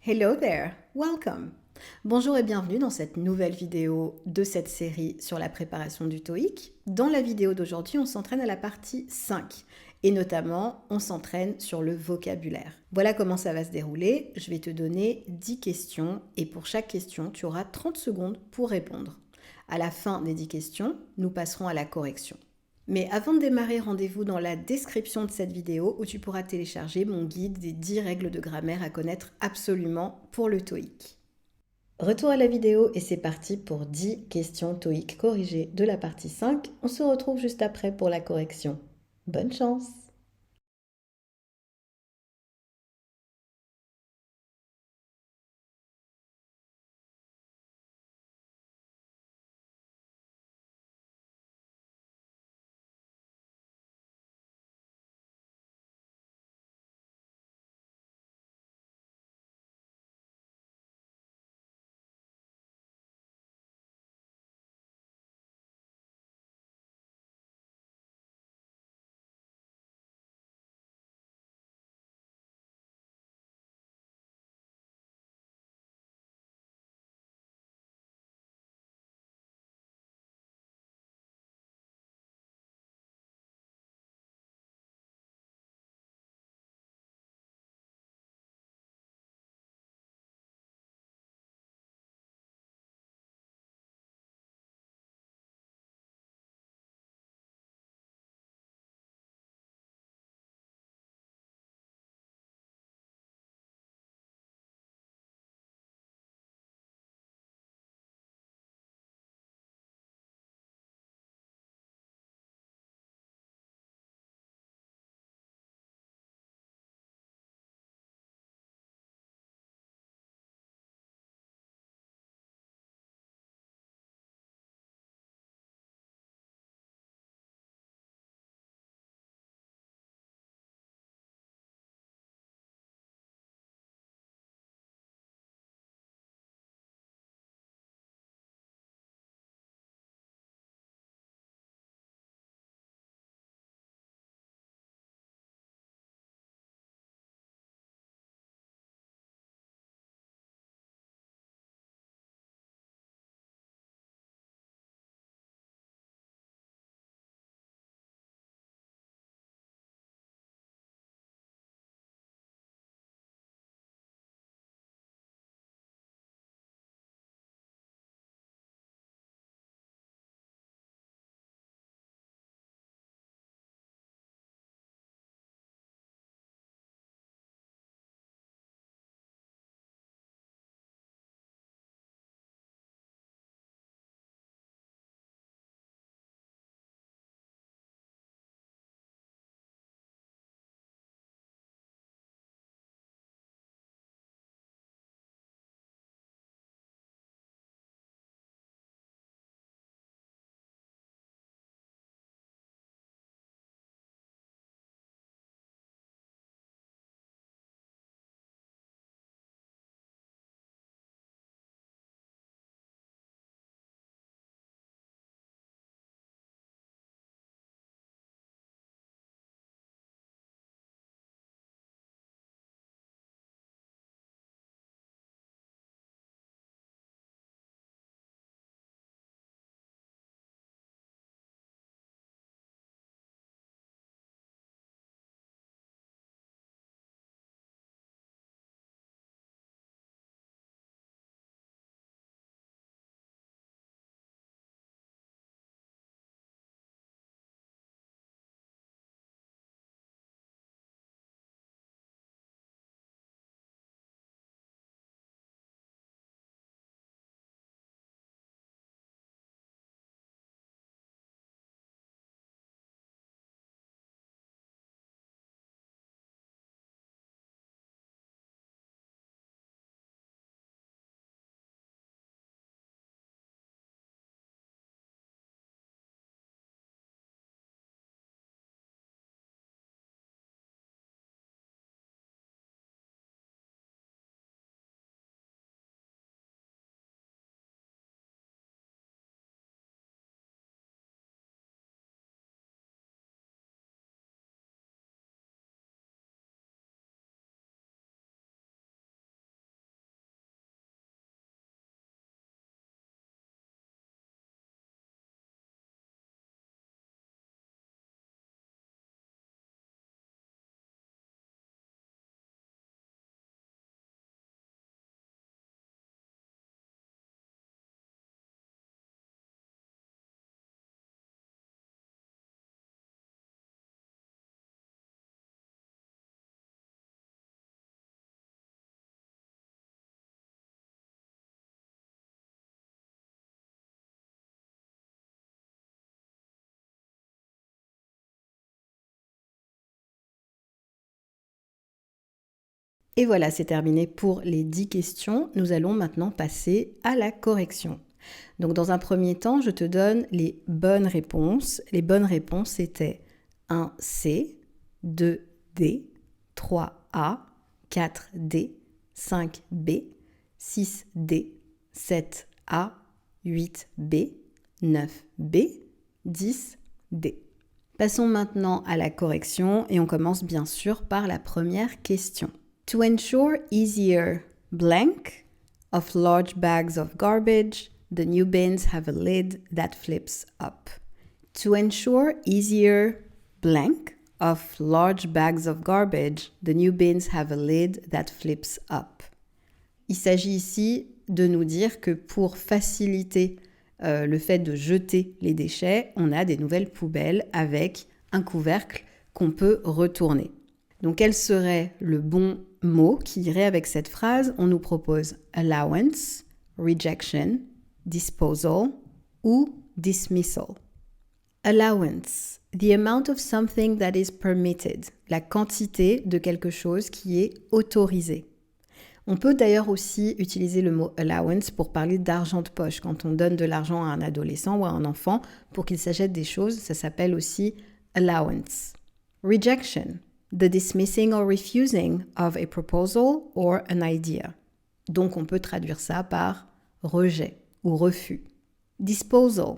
Hello there, welcome. Bonjour et bienvenue dans cette nouvelle vidéo de cette série sur la préparation du TOEIC. Dans la vidéo d'aujourd'hui, on s'entraîne à la partie 5 et notamment, on s'entraîne sur le vocabulaire. Voilà comment ça va se dérouler. Je vais te donner 10 questions et pour chaque question, tu auras 30 secondes pour répondre. À la fin des 10 questions, nous passerons à la correction. Mais avant de démarrer, rendez-vous dans la description de cette vidéo où tu pourras télécharger mon guide des 10 règles de grammaire à connaître absolument pour le TOEIC. Retour à la vidéo et c'est parti pour 10 questions TOEIC corrigées de la partie 5. On se retrouve juste après pour la correction. Bonne chance! Et voilà, c'est terminé pour les 10 questions. Nous allons maintenant passer à la correction. Donc dans un premier temps, je te donne les bonnes réponses. Les bonnes réponses étaient 1C, 2D, 3A, 4D, 5B, 6D, 7A, 8B, 9B, 10D. Passons maintenant à la correction et on commence bien sûr par la première question. To ensure easier blank of large bags of garbage, the new bins have a lid that flips up. To ensure easier blank of large bags of garbage, the new bins have a lid that flips up. Il s'agit ici de nous dire que pour faciliter le fait de jeter les déchets, on a des nouvelles poubelles avec un couvercle qu'on peut retourner. Donc quel serait le bon mot qui irait avec cette phrase? On nous propose allowance, rejection, disposal ou dismissal. Allowance, the amount of something that is permitted, la quantité de quelque chose qui est autorisé. On peut d'ailleurs aussi utiliser le mot allowance pour parler d'argent de poche. Quand on donne de l'argent à un adolescent ou à un enfant pour qu'il s'achète des choses, ça s'appelle aussi allowance. Rejection, the dismissing or refusing of a proposal or an idea. Donc on peut traduire ça par rejet ou refus. Disposal,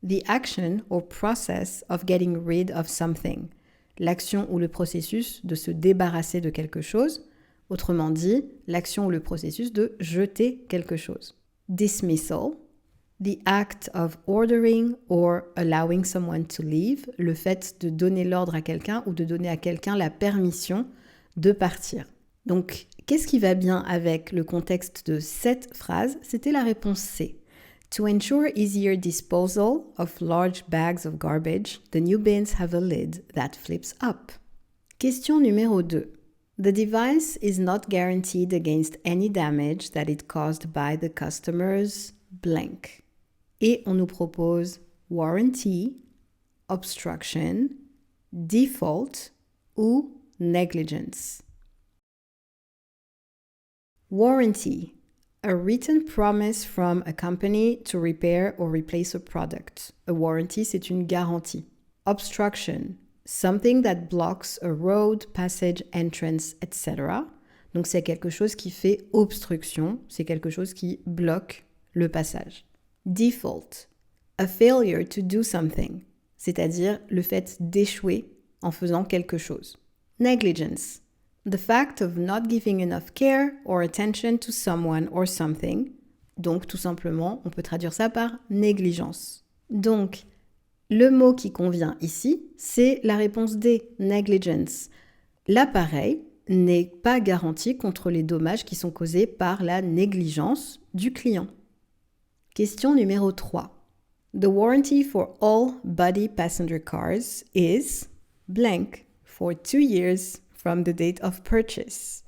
the action or process of getting rid of something. L'action ou le processus de se débarrasser de quelque chose. Autrement dit, l'action ou le processus de jeter quelque chose. Dismissal, the act of ordering or allowing someone to leave, le fait de donner l'ordre à quelqu'un ou de donner à quelqu'un la permission de partir. Donc, qu'est-ce qui va bien avec le contexte de cette phrase? C'était la réponse C. To ensure easier disposal of large bags of garbage, the new bins have a lid that flips up. Question numéro 2. The device is not guaranteed against any damage that it caused by the customer's blank. Et on nous propose warranty, obstruction, default ou negligence. Warranty, a written promise from a company to repair or replace a product. A warranty, c'est une garantie. Obstruction, something that blocks a road, passage, entrance, etc. Donc c'est quelque chose qui fait obstruction, c'est quelque chose qui bloque le passage. Default, a failure to do something, c'est-à-dire le fait d'échouer en faisant quelque chose. Negligence, the fact of not giving enough care or attention to someone or something. Donc tout simplement, on peut traduire ça par négligence. Donc, le mot qui convient ici, c'est la réponse D, negligence. L'appareil n'est pas garanti contre les dommages qui sont causés par la négligence du client. Question numéro 3. The warranty for all body passenger cars is blank for 2 years from the date of purchase.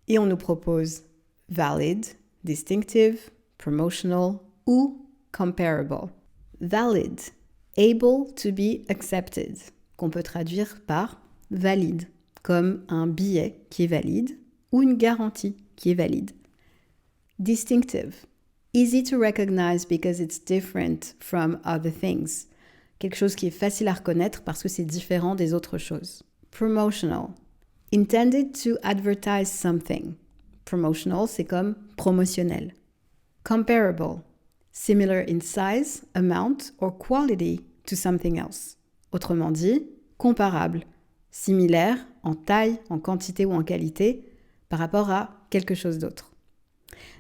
Et on nous propose valid, distinctive, promotional ou comparable. Valid, able to be accepted, qu'on peut traduire par valide, comme un billet qui est valide ou une garantie qui est valide. Distinctive, easy to recognize because it's different from other things, quelque chose qui est facile à reconnaître parce que c'est différent des autres choses. Promotional, intended to advertise something. Promotional, c'est comme promotionnel. Comparable, similar in size, amount or quality to something else. Autrement dit, comparable, similaire en taille, en quantité ou en qualité par rapport à quelque chose d'autre.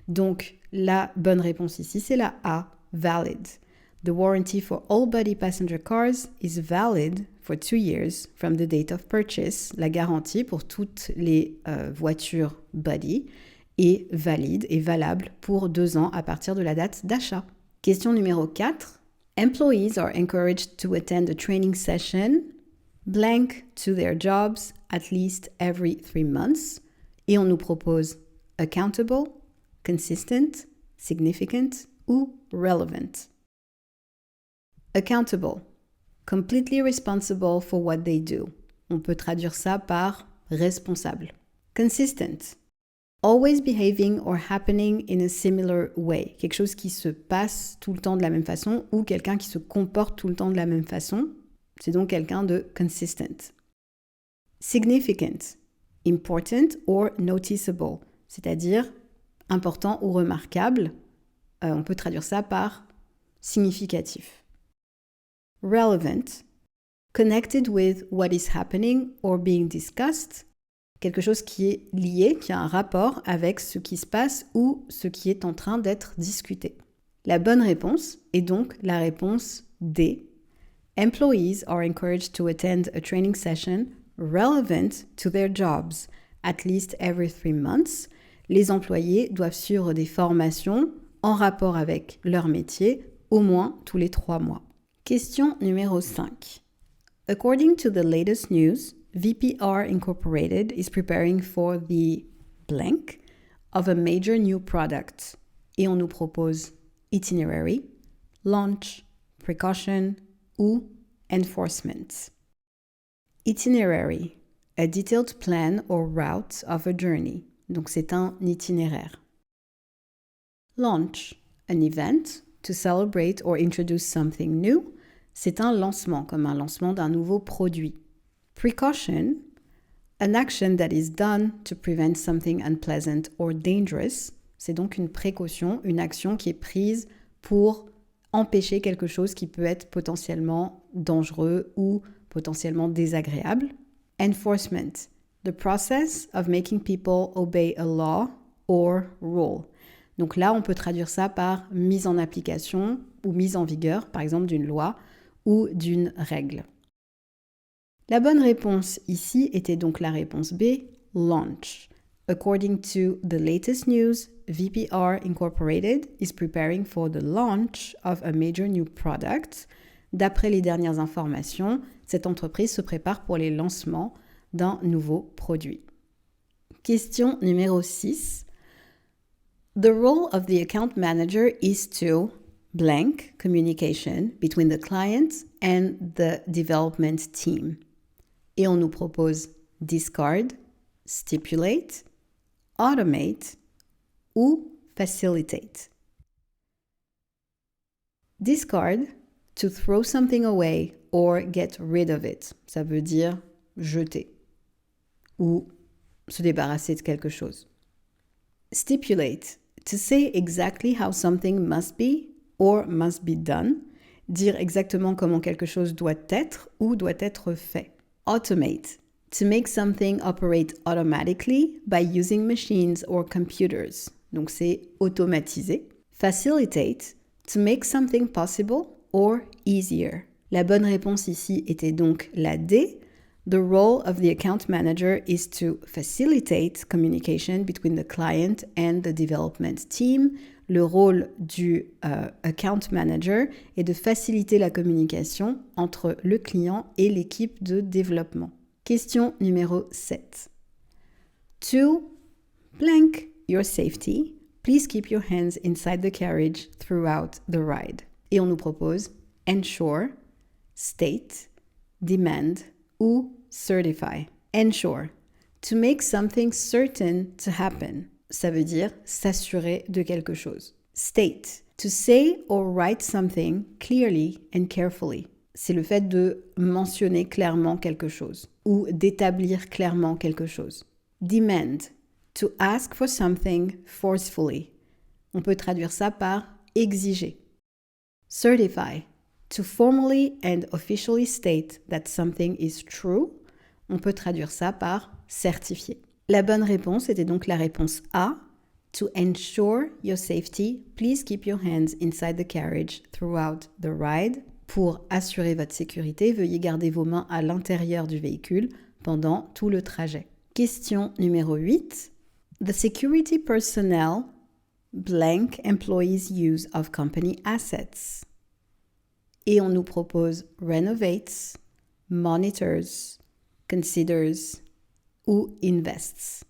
Donc, la bonne réponse ici, c'est la A, valid. The warranty for all body passenger cars is valid for 2 years from the date of purchase. La garantie pour toutes les voitures body est valide et valable pour 2 ans à partir de la date d'achat. Question numéro 4. Employees are encouraged to attend a training session blank to their jobs at least every 3 months. Et on nous propose accountable, consistent, significant ou relevant. Accountable, completely responsible for what they do. On peut traduire ça par responsable. Consistent, Always behaving or happening in a similar way. Quelque chose qui se passe tout le temps de la même façon ou quelqu'un qui se comporte tout le temps de la même façon. C'est donc quelqu'un de consistent. Significant. Important or noticeable. C'est-à-dire important ou remarquable. On peut traduire ça par significatif. Relevant. Connected with what is happening or being discussed. Quelque chose qui est lié, qui a un rapport avec ce qui se passe ou ce qui est en train d'être discuté. La bonne réponse est donc la réponse D. Employees are encouraged to attend a training session relevant to their jobs at least every 3 months. Les employés doivent suivre des formations en rapport avec leur métier au moins tous les 3 mois. Question numéro 5. According to the latest news, VPR Incorporated is preparing for the blank of a major new product. Et on nous propose itinerary, launch, precaution ou enforcement. Itinerary, a detailed plan or route of a journey. Donc c'est un itinéraire. Launch, an event to celebrate or introduce something new. C'est un lancement, comme un lancement d'un nouveau produit. Precaution, an action that is done to prevent something unpleasant or dangerous. C'est donc une précaution, une action qui est prise pour empêcher quelque chose qui peut être potentiellement dangereux ou potentiellement désagréable. Enforcement, the process of making people obey a law or rule. Donc là, on peut traduire ça par mise en application ou mise en vigueur, par exemple, d'une loi ou d'une règle. La bonne réponse ici était donc la réponse B, launch. According to the latest news, VPR Incorporated is preparing for the launch of a major new product. D'après les dernières informations, cette entreprise se prépare pour les lancements d'un nouveau produit. Question numéro 6. The role of the account manager is to blank communication between the client and the development team. Et on nous propose discard, stipulate, automate ou facilitate. Discard, to throw something away or get rid of it. Ça veut dire jeter ou se débarrasser de quelque chose. Stipulate, to say exactly how something must be or must be done. Dire exactement comment quelque chose doit être ou doit être fait. Automate, to make something operate automatically by using machines or computers. Donc c'est automatiser. Facilitate, to make something possible or easier. La bonne réponse ici était donc la D. The role of the account manager is to facilitate communication between the client and the development team. Le rôle du account manager est de faciliter la communication entre le client et l'équipe de développement. Question numéro 7. To blank your safety, please keep your hands inside the carriage throughout the ride. Et on nous propose ensure, state, demand ou certify. Ensure, to make something certain to happen. Ça veut dire s'assurer de quelque chose. State, to say or write something clearly and carefully. C'est le fait de mentionner clairement quelque chose ou d'établir clairement quelque chose. Demand, to ask for something forcefully. On peut traduire ça par exiger. Certify, to formally and officially state that something is true. On peut traduire ça par certifier. La bonne réponse était donc la réponse A. To ensure your safety, please keep your hands inside the carriage throughout the ride. Pour assurer votre sécurité, veuillez garder vos mains à l'intérieur du véhicule pendant tout le trajet. Question numéro 8. The security personnel blank employees use of company assets. Et on nous propose renovates, monitors, considers ou invests.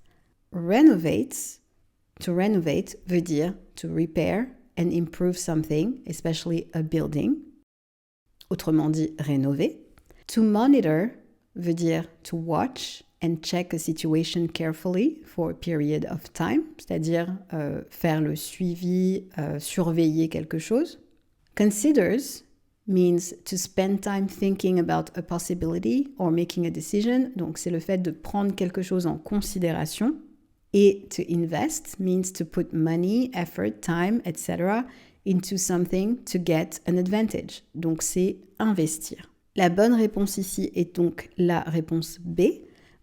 Renovates, to renovate veut dire to repair and improve something, especially a building. Autrement dit, rénover. To monitor veut dire to watch and check a situation carefully for a period of time, c'est-à-dire faire le suivi, surveiller quelque chose. Considers means to spend time thinking about a possibility or making a decision. Donc, c'est le fait de prendre quelque chose en considération. Et to invest means to put money, effort, time, etc. into something to get an advantage. Donc, c'est investir. La bonne réponse ici est donc la réponse B.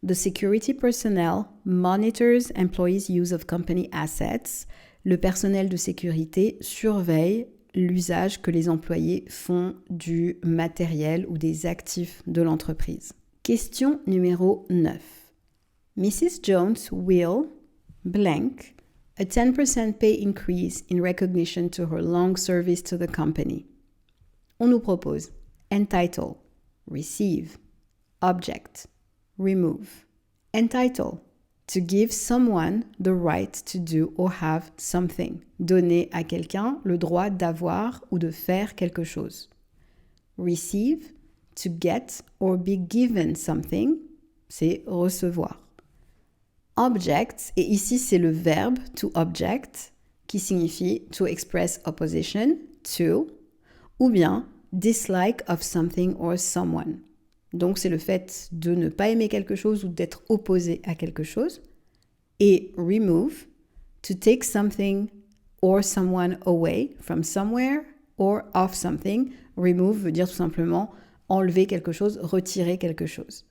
The security personnel monitors employees' use of company assets. Le personnel de sécurité surveille l'usage que les employés font du matériel ou des actifs de l'entreprise. Question numéro 9. Mrs. Jones will blank a 10% pay increase in recognition to her long service to the company. On nous propose entitle, receive, object, remove. Entitle, to give someone the right to do or have something. Donner à quelqu'un le droit d'avoir ou de faire quelque chose. Receive, to get or be given something, c'est recevoir. Object, et ici c'est le verbe to object, qui signifie to express opposition to, ou bien dislike of something or someone. Donc c'est le fait de ne pas aimer quelque chose ou d'être opposé à quelque chose. Et remove, to take something or someone away from somewhere or of something. Remove veut dire tout simplement enlever quelque chose, retirer quelque chose.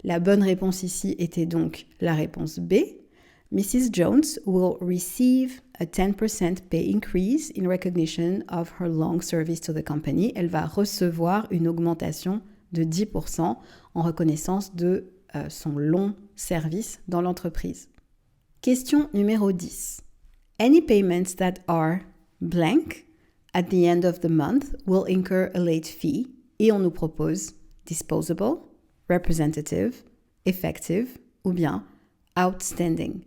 La bonne réponse ici était donc la réponse B. Mrs. Jones will receive a 10% pay increase in recognition of her long service to the company. Elle va recevoir une augmentation de 10% en reconnaissance de son long service dans l'entreprise. Question numéro 10. Any payments that are blank at the end of the month will incur a late fee. Et on nous propose disposable, representative, effective ou bien outstanding.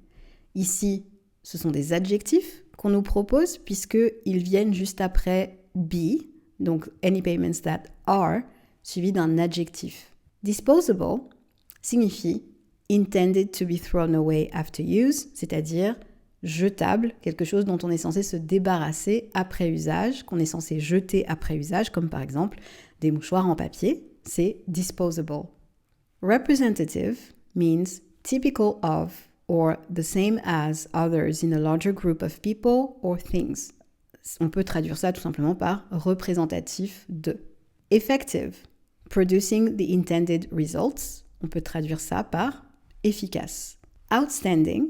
Ici, ce sont des adjectifs qu'on nous propose puisqu'ils viennent juste après be, donc any payments that are, suivi d'un adjectif. Disposable signifie intended to be thrown away after use, c'est-à-dire jetable, quelque chose dont on est censé se débarrasser après usage, qu'on est censé jeter après usage, comme par exemple des mouchoirs en papier, c'est disposable. Representative means typical of or the same as others in a larger group of people or things. On peut traduire ça tout simplement par représentatif de. Effective, producing the intended results. On peut traduire ça par efficace. Outstanding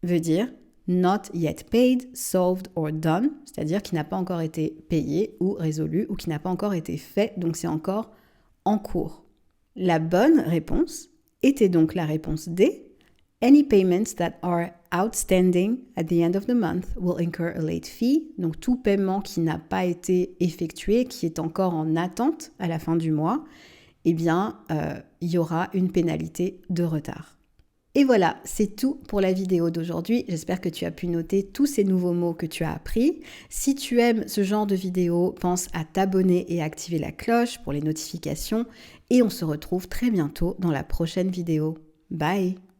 veut dire not yet paid, solved or done, c'est-à-dire qui n'a pas encore été payé ou résolu ou qui n'a pas encore été fait, donc c'est encore en cours. La bonne réponse était donc la réponse D. Any payments that are outstanding at the end of the month will incur a late fee. Donc tout paiement qui n'a pas été effectué, qui est encore en attente à la fin du mois, eh bien, il y aura une pénalité de retard. Et voilà, c'est tout pour la vidéo d'aujourd'hui. J'espère que tu as pu noter tous ces nouveaux mots que tu as appris. Si tu aimes ce genre de vidéo, pense à t'abonner et à activer la cloche pour les notifications. Et on se retrouve très bientôt dans la prochaine vidéo. Bye!